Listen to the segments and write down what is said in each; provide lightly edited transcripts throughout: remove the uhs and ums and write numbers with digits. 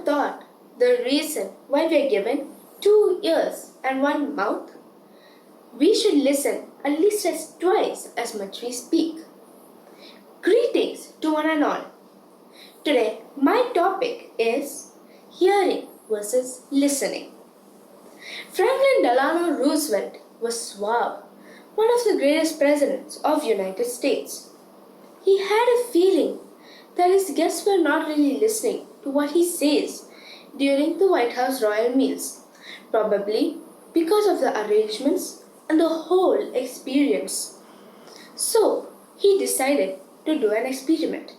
thought the reason why we are given 2 ears and 1 mouth? We should listen at least as twice as much we speak. Greetings to one and all. Today, my topic is hearing versus listening. Franklin Delano Roosevelt was suave, one of the greatest presidents of United States. He had a feeling that his guests were not really listening to what he says during the White House royal meals, probably because of the arrangements and the whole experience. So, he decided to do an experiment.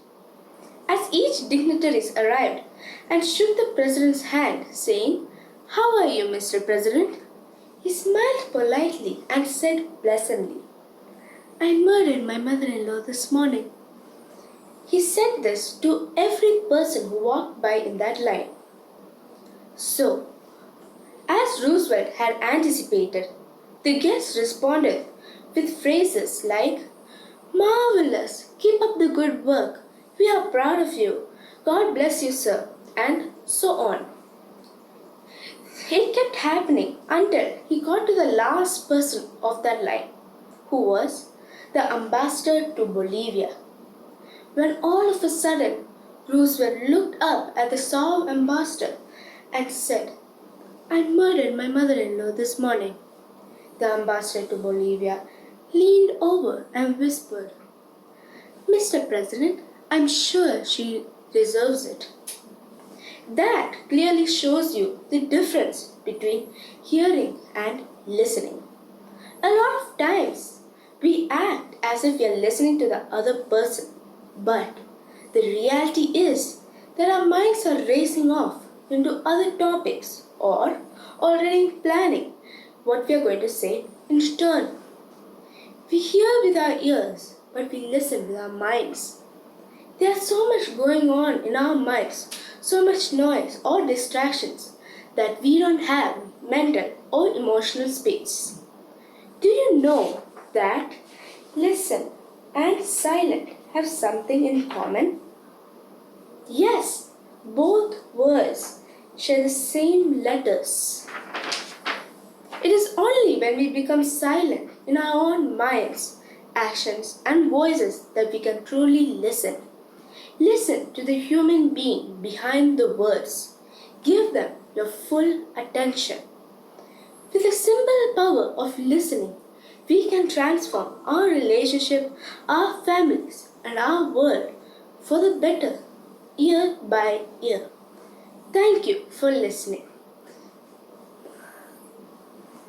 As each dignitaries arrived and shook the president's hand, saying, "How are you, Mr. President?" he smiled politely and said pleasantly, "I murdered my mother-in-law this morning." He said this to every person who walked by in that line. So, as Roosevelt had anticipated, the guests responded with phrases like, "Marvelous! Keep up the good work! We are proud of you! God bless you, sir!" and so on. It kept happening until he got to the last person of that line, who was the ambassador to Bolivia. When all of a sudden Roosevelt looked up at the sour ambassador and said, "I murdered my mother-in-law this morning." The ambassador to Bolivia leaned over and whispered, "Mr. President, I'm sure she deserves it." That clearly shows you the difference between hearing and listening. A lot of times we act as if we are listening to the other person, but the reality is that our minds are racing off into other topics or already planning what we are going to say in return. We hear with our ears, but we listen with our minds. There's so much going on in our minds, so much noise or distractions that we don't have mental or emotional space. Do you know that listen and silent have something in common? Yes, both words share the same letters. It is only when we become silent in our own minds, actions, and voices that we can truly listen. Listen to the human being behind the words. Give them your full attention. With the simple power of listening, we can transform our relationship, our families, and our world for the better, year by year. Thank you for listening.